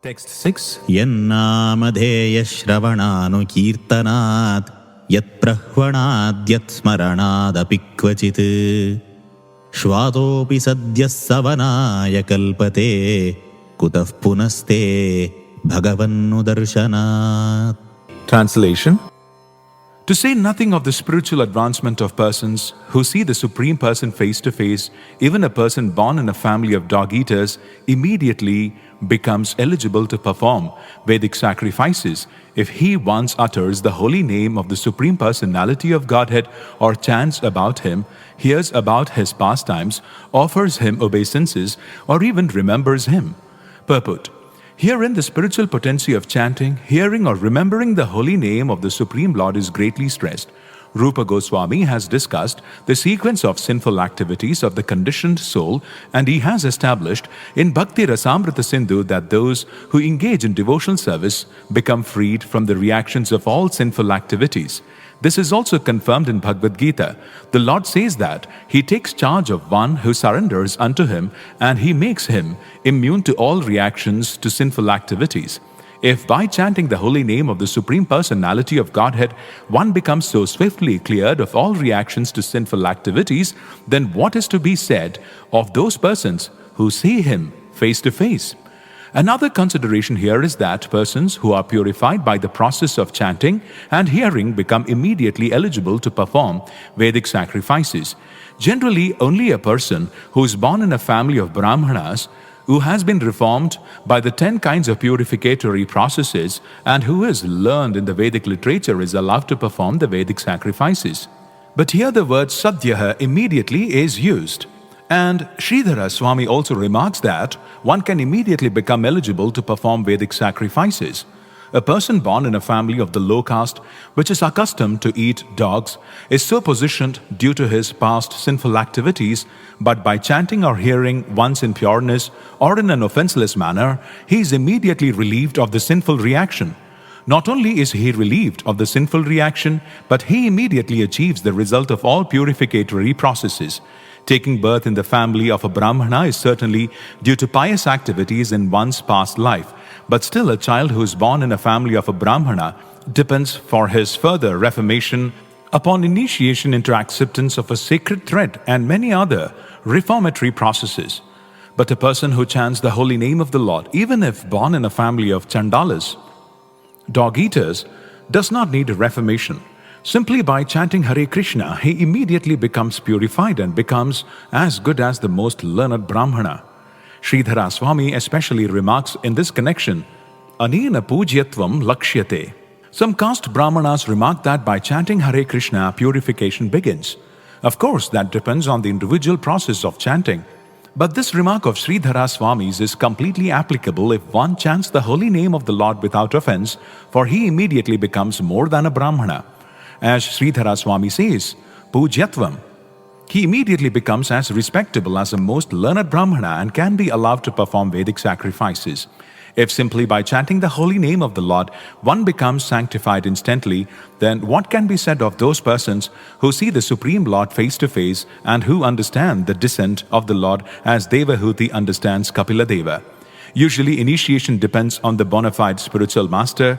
Text 6. यन्नामधेयश्रवणानुकीर्तनात् यत्प्रह्वणाद्यत्स्मरणादपि क्वचित् श्वातोऽपि सद्यः सवनाय कल्पते कुतः पुनस्ते भगवन्नुदर्शनात्. Translation. To say nothing of the spiritual advancement of persons who see the Supreme Person face to face, even a person born in a family of dog-eaters immediately becomes eligible to perform Vedic sacrifices if he once utters the holy name of the Supreme Personality of Godhead or chants about him, hears about his pastimes, offers him obeisances, or even remembers him. Purport. Herein the spiritual potency of chanting, hearing or remembering the holy name of the Supreme Lord is greatly stressed. Rupa Goswami has discussed the sequence of sinful activities of the conditioned soul, and he has established in Bhakti Rasamrita Sindhu that those who engage in devotional service become freed from the reactions of all sinful activities. This is also confirmed in Bhagavad Gita. The Lord says that He takes charge of one who surrenders unto Him, and He makes him immune to all reactions to sinful activities. If by chanting the holy name of the Supreme Personality of Godhead, one becomes so swiftly cleared of all reactions to sinful activities, then what is to be said of those persons who see Him face to face? Another consideration here is that persons who are purified by the process of chanting and hearing become immediately eligible to perform Vedic sacrifices. Generally, only a person who is born in a family of Brahmanas, who has been reformed by the 10 kinds of purificatory processes, and who is learned in the Vedic literature is allowed to perform the Vedic sacrifices. But here the word sadhyaha immediately is used. And Sridhara Swami also remarks that one can immediately become eligible to perform Vedic sacrifices. A person born in a family of the low caste, which is accustomed to eat dogs, is so positioned due to his past sinful activities, but by chanting or hearing once in pureness or in an offenseless manner, he is immediately relieved of the sinful reaction. Not only is he relieved of the sinful reaction, but he immediately achieves the result of all purificatory processes. Taking birth in the family of a Brahmana is certainly due to pious activities in one's past life, but still a child who is born in a family of a Brahmana depends for his further reformation upon initiation into acceptance of a sacred thread and many other reformatory processes. But a person who chants the holy name of the Lord, even if born in a family of Chandalas, dog-eaters, does not need a reformation. Simply by chanting Hare Krishna, he immediately becomes purified and becomes as good as the most learned Brahmana. Sridhara Swami especially remarks in this connection, Anena Pujyatvam Lakshyate. Some caste Brahmanas remark that by chanting Hare Krishna, purification begins. Of course, that depends on the individual process of chanting. But this remark of Sridhara Swami's is completely applicable if one chants the holy name of the Lord without offense, for he immediately becomes more than a Brahmana. As Sridhara Swami says, Pujyatvam, he immediately becomes as respectable as a most learned Brahmana and can be allowed to perform Vedic sacrifices. If simply by chanting the holy name of the Lord, one becomes sanctified instantly, then what can be said of those persons who see the Supreme Lord face to face and who understand the descent of the Lord as Devahuti understands Kapila Deva? Usually, initiation depends on the bona fide spiritual master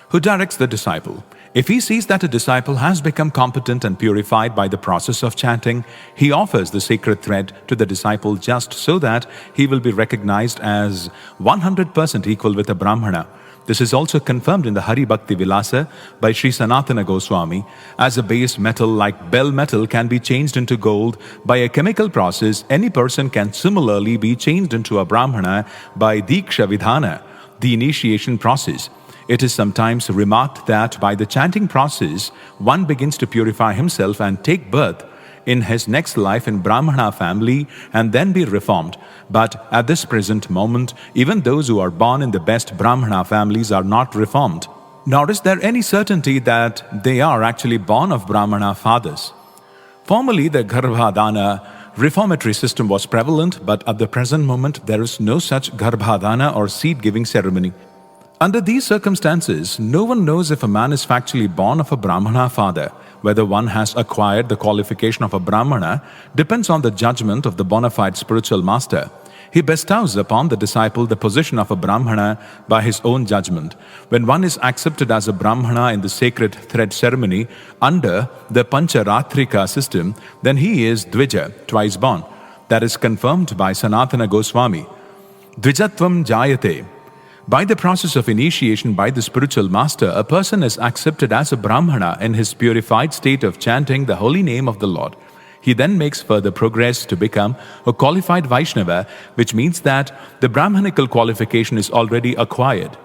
who directs the disciple. If he sees that a disciple has become competent and purified by the process of chanting, he offers the sacred thread to the disciple just so that he will be recognized as 100% equal with a Brahmana. This is also confirmed in the Hari Bhakti Vilasa by Sri Sanatana Goswami. As a base metal like bell metal can be changed into gold by a chemical process, any person can similarly be changed into a Brahmana by Diksha Vidhana, the initiation process. It is sometimes remarked that by the chanting process, one begins to purify himself and take birth in his next life in Brahmana family and then be reformed. But at this present moment, even those who are born in the best Brahmana families are not reformed. Nor is there any certainty that they are actually born of Brahmana fathers. Formerly, the Garbhadana reformatory system was prevalent, but at the present moment, there is no such Garbhadana or seed-giving ceremony. Under these circumstances, no one knows if a man is factually born of a Brahmana father. Whether one has acquired the qualification of a Brahmana depends on the judgment of the bona fide spiritual master. He bestows upon the disciple the position of a Brahmana by his own judgment. When one is accepted as a Brahmana in the sacred thread ceremony under the Pancharatrika system, then he is Dvija, twice born. That is confirmed by Sanatana Goswami. Dvijatvam jayate. By the process of initiation by the spiritual master, a person is accepted as a Brahmana in his purified state of chanting the holy name of the Lord. He then makes further progress to become a qualified Vaishnava, which means that the Brahmanical qualification is already acquired.